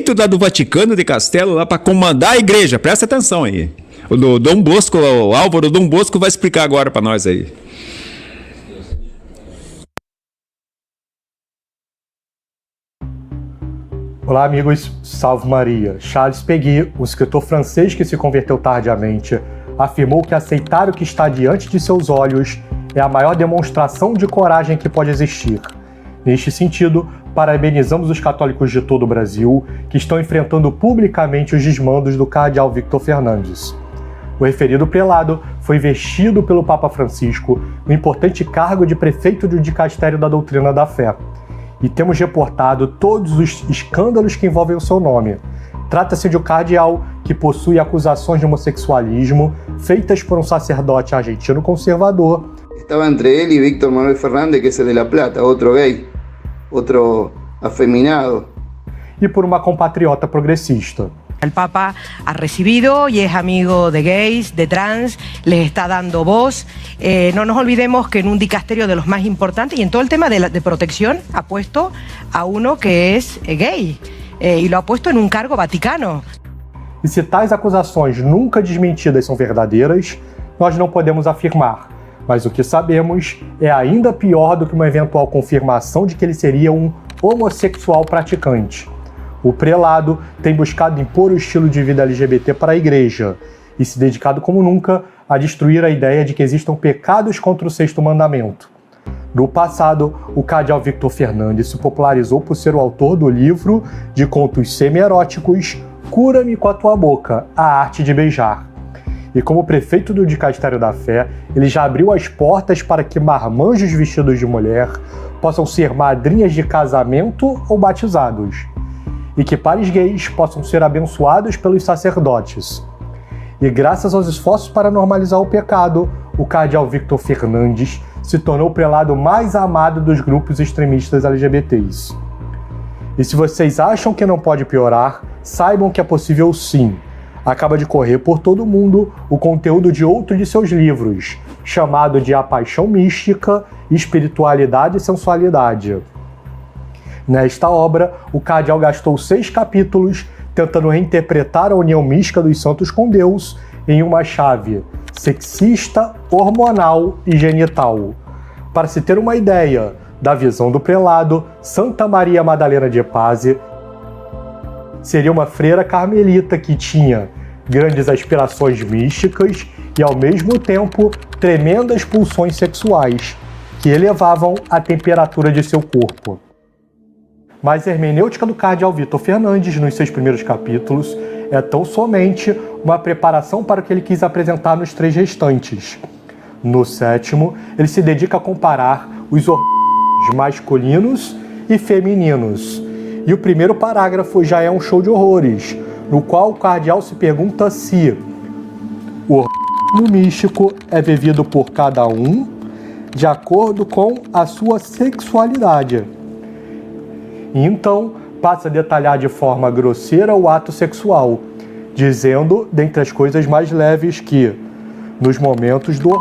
dentro do Vaticano de Castelo lá para comandar a igreja. Presta atenção aí. O Dom Bosco, o Álvaro Dom Bosco vai explicar agora para nós aí. Olá, amigos. Salve Maria. Charles Péguy, um escritor francês que se converteu tardiamente, afirmou que aceitar o que está diante de seus olhos é a maior demonstração de coragem que pode existir. Neste sentido, parabenizamos os católicos de todo o Brasil que estão enfrentando publicamente os desmandos do cardeal Victor Fernandes. O referido prelado foi investido pelo Papa Francisco no importante cargo de prefeito do Dicastério da Doutrina da Fé. E temos reportado todos os escândalos que envolvem o seu nome. Trata-se de um cardeal que possui acusações de homossexualismo feitas por um sacerdote argentino conservador. Estaba entre él y Víctor Manuel Fernández, que es el de La Plata, otro gay, otro afeminado. E por uma compatriota progressista. El Papa ha recibido y es amigo de gays, de trans, les está dando voz. No nos olvidemos que en un dicasterio de los más importantes y en todo el tema de protección ha puesto a uno que es gay y lo ha puesto en un cargo vaticano. E se tais acusações nunca desmentidas são verdadeiras, nós não podemos afirmar. Mas o que sabemos é ainda pior do que uma eventual confirmação de que ele seria um homossexual praticante. O prelado tem buscado impor o estilo de vida LGBT para a igreja e se dedicado como nunca a destruir a ideia de que existam pecados contra o sexto mandamento. No passado, o cardeal Victor Fernandes se popularizou por ser o autor do livro de contos semi-eróticos Cura-me com a tua boca, a arte de beijar. E como prefeito do Dicastério da Fé, ele já abriu as portas para que marmanjos vestidos de mulher possam ser madrinhas de casamento ou batizados. E que pares gays possam ser abençoados pelos sacerdotes. E graças aos esforços para normalizar o pecado, o cardeal Victor Fernandes se tornou o prelado mais amado dos grupos extremistas LGBTs. E se vocês acham que não pode piorar, saibam que é possível sim. Acaba de correr por todo mundo o conteúdo de outro de seus livros, chamado de A Paixão Mística, Espiritualidade e Sensualidade. Nesta obra, o cardeal gastou 6 capítulos tentando reinterpretar a união mística dos santos com Deus em uma chave sexista, hormonal e genital. Para se ter uma ideia da visão do prelado, Santa Maria Madalena de Pazzi seria uma freira carmelita que tinha grandes aspirações místicas e, ao mesmo tempo, tremendas pulsões sexuais que elevavam a temperatura de seu corpo. Mas a hermenêutica do cardeal Victor Fernandes, nos seus primeiros capítulos, é tão somente uma preparação para o que ele quis apresentar nos 3 restantes. No 7º, ele se dedica a comparar os organismos masculinos e femininos. E o primeiro parágrafo já é um show de horrores, no qual o cardeal se pergunta se o organismo místico é vivido por cada um de acordo com a sua sexualidade. E então passa a detalhar de forma grosseira o ato sexual, dizendo, dentre as coisas mais leves, que, nos momentos do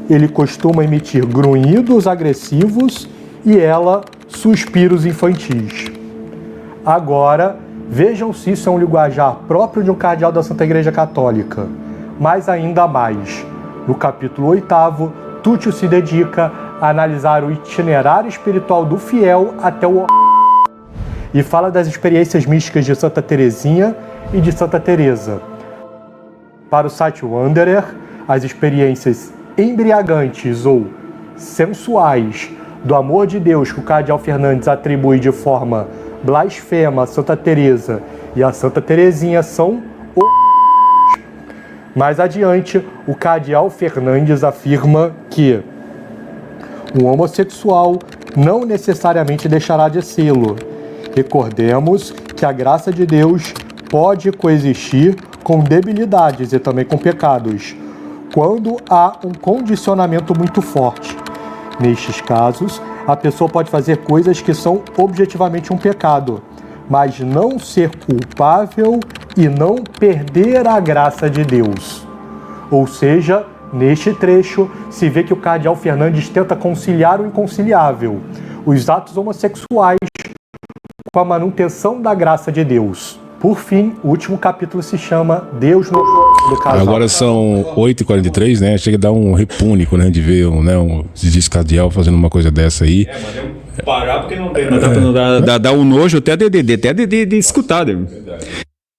ele costuma emitir grunhidos agressivos e ela suspiros infantis. Agora, vejam se isso é um linguajar próprio de um cardeal da Santa Igreja Católica. Mas ainda mais, no capítulo 8º, Túcio se dedica a analisar o itinerário espiritual do fiel até o e fala das experiências místicas de Santa Teresinha e de Santa Teresa. Para o site Wanderer, as experiências embriagantes ou sensuais do amor de Deus que o cardeal Fernandes atribui de forma blasfema a Santa Teresa e a Santa Teresinha são Mais adiante, o cardeal Fernandes afirma que um homossexual não necessariamente deixará de sê-lo. Recordemos que a graça de Deus pode coexistir com debilidades e também com pecados, quando há um condicionamento muito forte. Nestes casos, a pessoa pode fazer coisas que são objetivamente um pecado, mas não ser culpável e não perder a graça de Deus. Ou seja, neste trecho, se vê que o cardeal Fernandes tenta conciliar o inconciliável, os atos homossexuais com a manutenção da graça de Deus. Por fim, o último capítulo se chama Deus no do casal. Agora são 8h43, né? Chega a dar um repúnico, né? De ver um descardeal fazendo uma coisa dessa aí. Parar porque não tem. Dá um nojo até de escutar.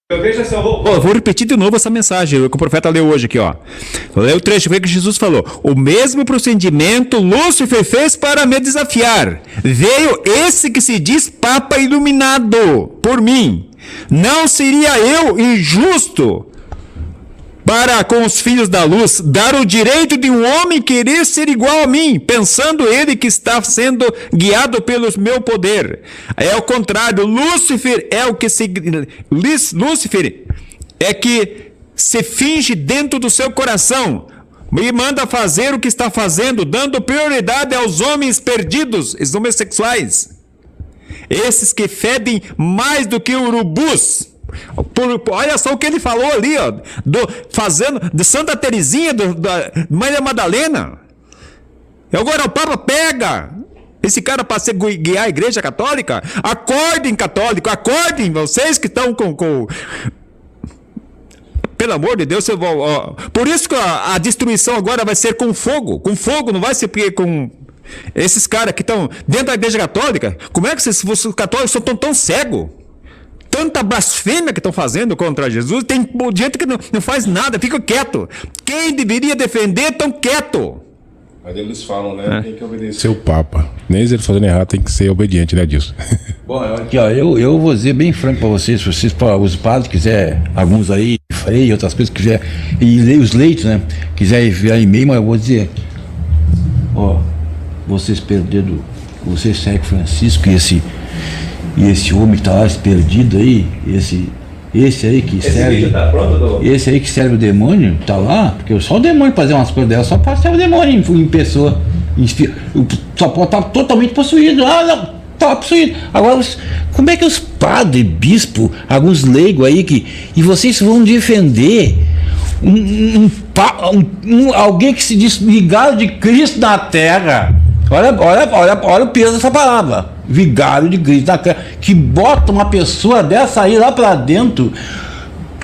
Eu vejo essa. Vou repetir de novo essa mensagem que o profeta leu hoje aqui, ó. Leu o trecho que Jesus falou. O mesmo procedimento Lúcifer fez para me desafiar. Veio esse que se diz Papa iluminado por mim. Não seria eu injusto para com os filhos da luz dar o direito de um homem querer ser igual a mim, pensando ele que está sendo guiado pelo meu poder? É o contrário. Lúcifer é o que se Lúcifer é que se finge dentro do seu coração e manda fazer o que está fazendo, dando prioridade aos homens perdidos, os homossexuais. Esses que fedem mais do que urubus. Olha só o que ele falou ali, ó, fazendo de Santa Teresinha, da Mãe da Madalena. E agora o Papa pega esse cara para guiar a Igreja Católica. Acordem, católico, acordem, vocês que estão com... Pelo amor de Deus, por isso que a destruição agora vai ser com fogo, não vai ser com... Esses caras que estão dentro da Igreja Católica. Como é que os católicos são tão cegos? Tanta blasfêmia que estão fazendo contra Jesus. Tem gente que não faz nada, fica quieto. Quem deveria defender, tão quieto. Mas eles falam, né? Tem que obedecer o Papa. Mesmo ele fazendo errado, tem que ser obediente, né, disso? Bom, aqui, ó, eu vou dizer bem franco para vocês, se os padres quiserem, alguns aí, Frei, outras coisas, quiser, e os leitos, né, quiserem enviar e-mail, mas eu vou dizer, ó, vocês perderam, vocês seguem Francisco e esse homem que está lá perdido aí, esse aí que serve. Esse aí que serve o demônio, tá lá, porque só o demônio fazer umas coisas dela, só pode ser o demônio em pessoa. Só pode estar totalmente possuído. Ah, não, tá possuído. Agora, como é que os padres, bispo, alguns leigos aí e vocês vão defender alguém que se diz vigário de Cristo na terra? Olha o peso dessa palavra. Vigário de Cristo na terra, que bota uma pessoa dessa aí lá pra dentro,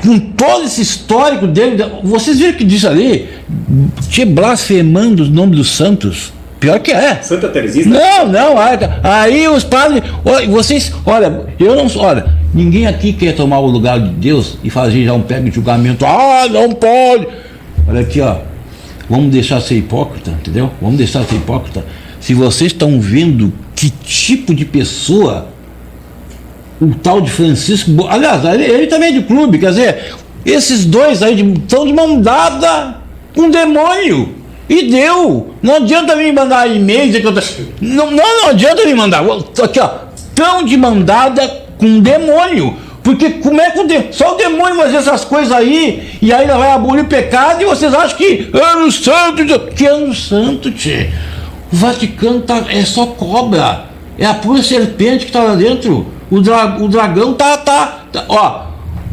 com todo esse histórico dele. Vocês viram que diz ali, blasfemando o nome dos santos. Pior que é. Santa Teresinha? Não. Aí os padres, vocês, olha, ninguém aqui quer tomar o lugar de Deus e fazer já um pé de julgamento. Ah, não pode. Olha aqui, ó. Vamos deixar ser hipócrita, entendeu? Vamos deixar ser hipócrita. Se vocês estão vendo que tipo de pessoa o tal de Francisco, aliás, ele também é de clube, quer dizer, esses dois aí estão de mão dada com um demônio. E deu. Não adianta me mandar e-mail dizer que eu tô... Não adianta me mandar. Aqui, ó, tão de mão dada com um demônio. Porque como é que só o demônio vai fazer essas coisas aí, e aí vai abolir o pecado, e vocês acham que ano santo, que ano santo, tchê? O Vaticano é só cobra, é a pura serpente que está lá dentro. O dragão tá ó,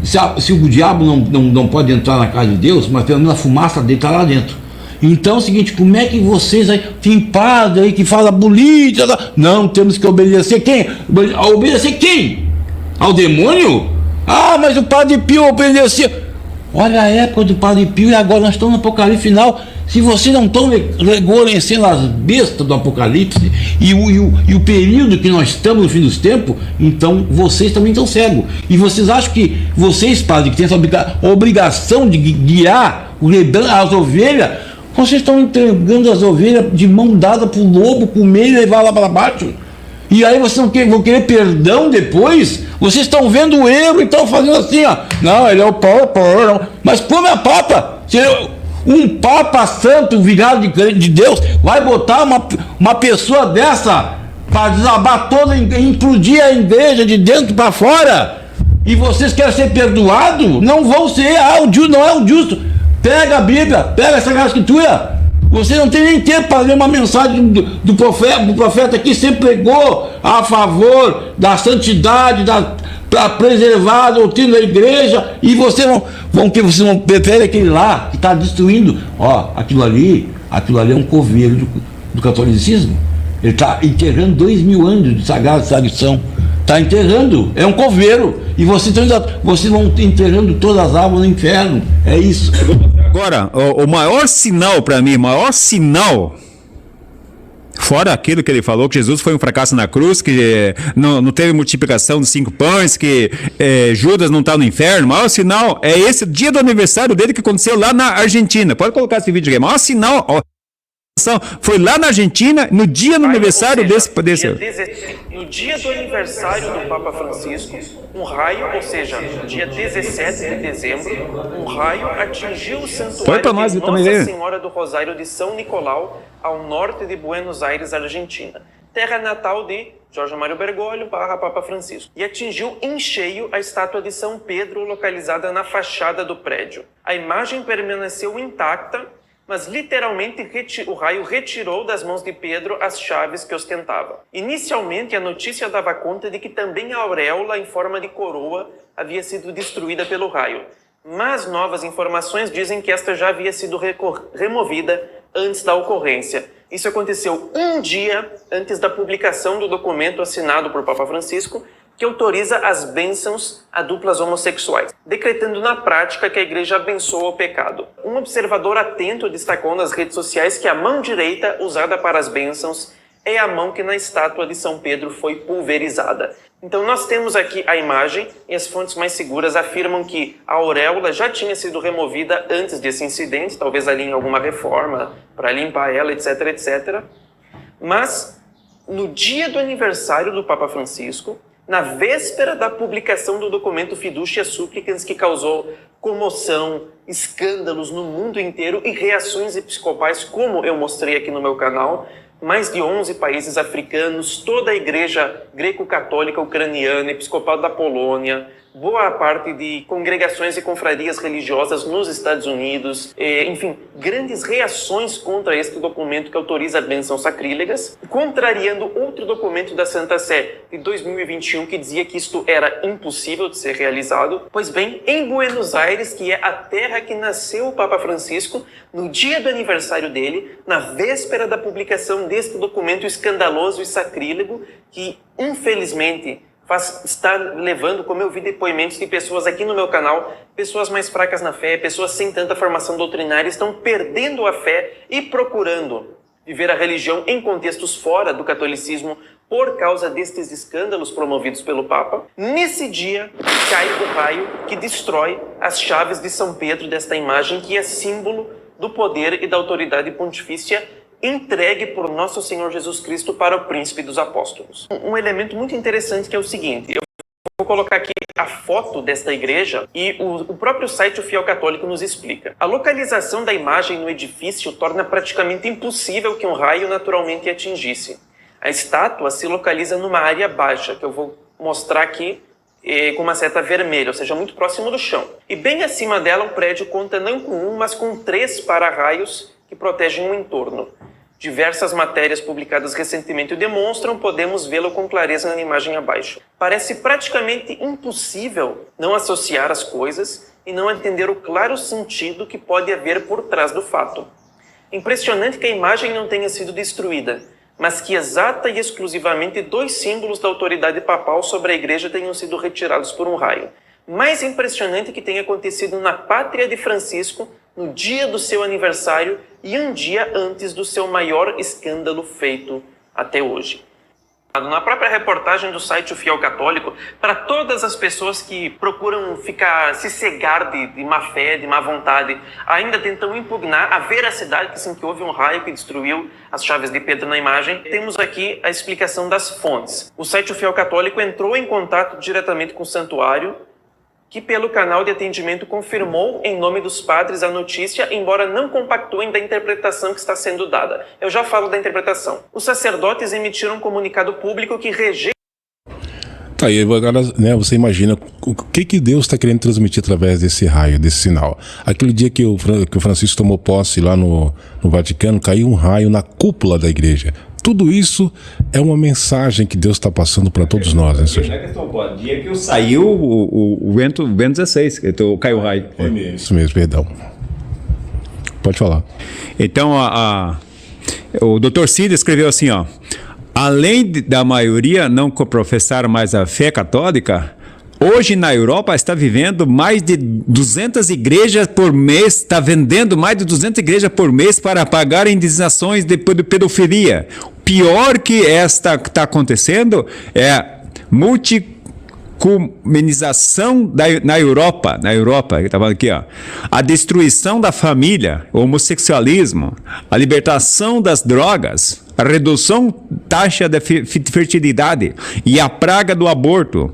se o diabo não pode entrar na casa de Deus, mas pelo menos a fumaça dele está lá dentro. Então é o seguinte, como é que vocês aí, tem padre aí que fala política, não, temos que obedecer quem? Obedecer quem? Ao demônio? Ah, mas o Padre Pio obedecia. Olha a época do Padre Pio e agora nós estamos no Apocalipse final. Se vocês não estão reconhecendo as bestas do Apocalipse e o período que nós estamos no fim dos tempos, então vocês também estão cegos. E vocês acham que vocês, padre, que têm essa obrigação de guiar as ovelhas, vocês estão entregando as ovelhas de mão dada para o lobo comer e levar lá para baixo? E aí vocês vão querer perdão depois? Vocês estão vendo o erro e estão fazendo assim, ó. Não, ele é o Papa, não. Mas como é Papa? Se um Papa santo, vigário de Deus, vai botar uma pessoa dessa para desabar toda, implodir a igreja de dentro para fora? E vocês querem ser perdoados? Não vão ser. Não é o justo. Pega a Bíblia, pega a Sagrada Escritura. Você não tem nem tempo para ler uma mensagem do profeta que sempre pregou a favor da santidade, para preservar a doutrina da igreja, e vocês não preferem aquele lá que está destruindo. Ó, aquilo ali é um coveiro do catolicismo. Ele está enterrando 2000 anos de sagrada tradição. Está enterrando, é um coveiro. E vocês vão enterrando todas as almas no inferno. É isso. Agora, o maior sinal para mim, fora aquilo que ele falou, que Jesus foi um fracasso na cruz, que não teve multiplicação dos 5 pães, que Judas não está no inferno, o maior sinal é esse dia do aniversário dele que aconteceu lá na Argentina. Pode colocar esse vídeo aqui. O maior sinal foi lá na Argentina, no dia do aniversário desse. No dia do aniversário do Papa Francisco, um raio, ou seja, dia 17 de dezembro, um raio atingiu o santuário de Nossa Senhora do Rosário de São Nicolau, ao norte de Buenos Aires, Argentina, terra natal de Jorge Mário Bergoglio / Papa Francisco, e atingiu em cheio a estátua de São Pedro, localizada na fachada do prédio. A imagem permaneceu intacta, mas literalmente o raio retirou das mãos de Pedro as chaves que ostentava. Inicialmente, a notícia dava conta de que também a auréola em forma de coroa havia sido destruída pelo raio, mas novas informações dizem que esta já havia sido removida antes da ocorrência. Isso aconteceu um dia antes da publicação do documento assinado por Papa Francisco, que autoriza as bênçãos a duplas homossexuais, decretando na prática que a igreja abençoa o pecado. Um observador atento destacou nas redes sociais que a mão direita usada para as bênçãos é a mão que na estátua de São Pedro foi pulverizada. Então nós temos aqui a imagem e as fontes mais seguras afirmam que a auréola já tinha sido removida antes desse incidente, talvez ali em alguma reforma para limpar ela, etc, etc. Mas no dia do aniversário do Papa Francisco, na véspera da publicação do documento Fiducia Supplicans, que causou comoção, escândalos no mundo inteiro e reações episcopais, como eu mostrei aqui no meu canal, mais de 11 países africanos, toda a igreja greco-católica ucraniana, episcopal da Polônia, boa parte de congregações e confrarias religiosas nos Estados Unidos, enfim, grandes reações contra este documento que autoriza bênçãos sacrílegas, contrariando outro documento da Santa Sé de 2021 que dizia que isto era impossível de ser realizado. Pois bem, em Buenos Aires, que é a terra que nasceu o Papa Francisco, no dia do aniversário dele, na véspera da publicação deste documento escandaloso e sacrílego, que infelizmente está levando, como eu vi depoimentos de pessoas aqui no meu canal, pessoas mais fracas na fé, pessoas sem tanta formação doutrinária, estão perdendo a fé e procurando viver a religião em contextos fora do catolicismo por causa destes escândalos promovidos pelo Papa. Nesse dia, cai o raio que destrói as chaves de São Pedro, desta imagem que é símbolo do poder e da autoridade pontifícia entregue por nosso Senhor Jesus Cristo para o príncipe dos apóstolos. Um elemento muito interessante que é o seguinte, eu vou colocar aqui a foto desta igreja e o próprio site O Fiel Católico nos explica. A localização da imagem no edifício torna praticamente impossível que um raio naturalmente atingisse. A estátua se localiza numa área baixa, que eu vou mostrar aqui com uma seta vermelha, ou seja, muito próximo do chão. E bem acima dela o prédio conta não com um, mas com 3 para-raios que protegem o entorno. Diversas matérias publicadas recentemente o demonstram, podemos vê-lo com clareza na imagem abaixo. Parece praticamente impossível não associar as coisas e não entender o claro sentido que pode haver por trás do fato. Impressionante que a imagem não tenha sido destruída, mas que exata e exclusivamente 2 símbolos da autoridade papal sobre a igreja tenham sido retirados por um raio. Mais impressionante que tenha acontecido na pátria de Francisco, no dia do seu aniversário e um dia antes do seu maior escândalo feito até hoje. Na própria reportagem do site O Fiel Católico, para todas as pessoas que procuram se cegar de má fé, de má vontade, ainda tentam impugnar a veracidade que sim, que houve um raio que destruiu as chaves de Pedro na imagem, temos aqui a explicação das fontes. O site O Fiel Católico entrou em contato diretamente com o santuário, que pelo canal de atendimento confirmou em nome dos padres a notícia, embora não compactuem da interpretação que está sendo dada. Eu já falo da interpretação. Os sacerdotes emitiram um comunicado público que rejeita... Tá aí, agora, né, você imagina o que Deus está querendo transmitir através desse raio, desse sinal. Aquele dia que o Francisco tomou posse lá no Vaticano, caiu um raio na cúpula da igreja. Tudo isso é uma mensagem que Deus está passando para todos nós, né, senhor? O dia que saiu o vento 16, então caiu o raio. Isso mesmo, perdão. Pode falar. Então, o Dr. Cid escreveu assim, ó. além da maioria não professar mais a fé católica, hoje na Europa está vivendo mais de 200 igrejas por mês, está vendendo mais de 200 igrejas por mês para pagar indenizações de pedofilia. Pior que esta que está acontecendo é multicumenização na Europa, estava aqui, ó, a destruição da família, o homossexualismo, a libertação das drogas, a redução taxa de fertilidade e a praga do aborto.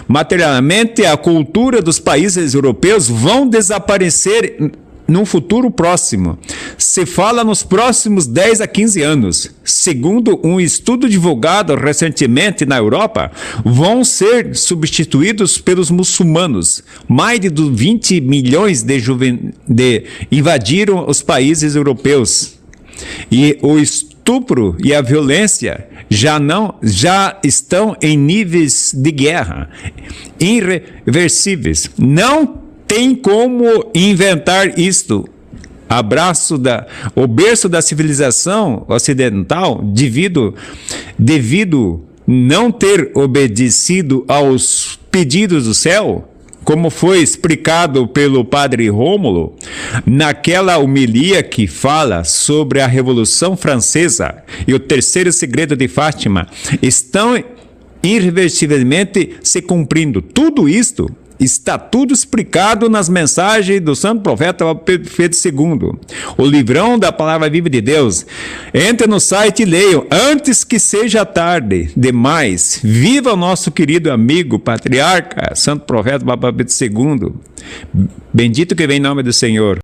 Materialmente, a cultura dos países europeus vão desaparecer num futuro próximo. Se fala nos próximos 10 a 15 anos. Segundo um estudo divulgado recentemente na Europa, vão ser substituídos pelos muçulmanos. Mais de 20 milhões de invadiram os países europeus. E o estupro e a violência já estão em níveis de guerra irreversíveis. Não tem como inventar isto. O berço da civilização ocidental, devido não ter obedecido aos pedidos do céu, como foi explicado pelo padre Rômulo, naquela homilia que fala sobre a Revolução Francesa e o terceiro segredo de Fátima, estão irreversivelmente se cumprindo. Tudo isto está tudo explicado nas mensagens do Santo Profeta Pedro II, o livrão da Palavra Viva de Deus. Entre no site e leiam, antes que seja tarde demais. Viva o nosso querido amigo, patriarca, Santo Profeta Pedro II. Bendito que vem em nome do Senhor.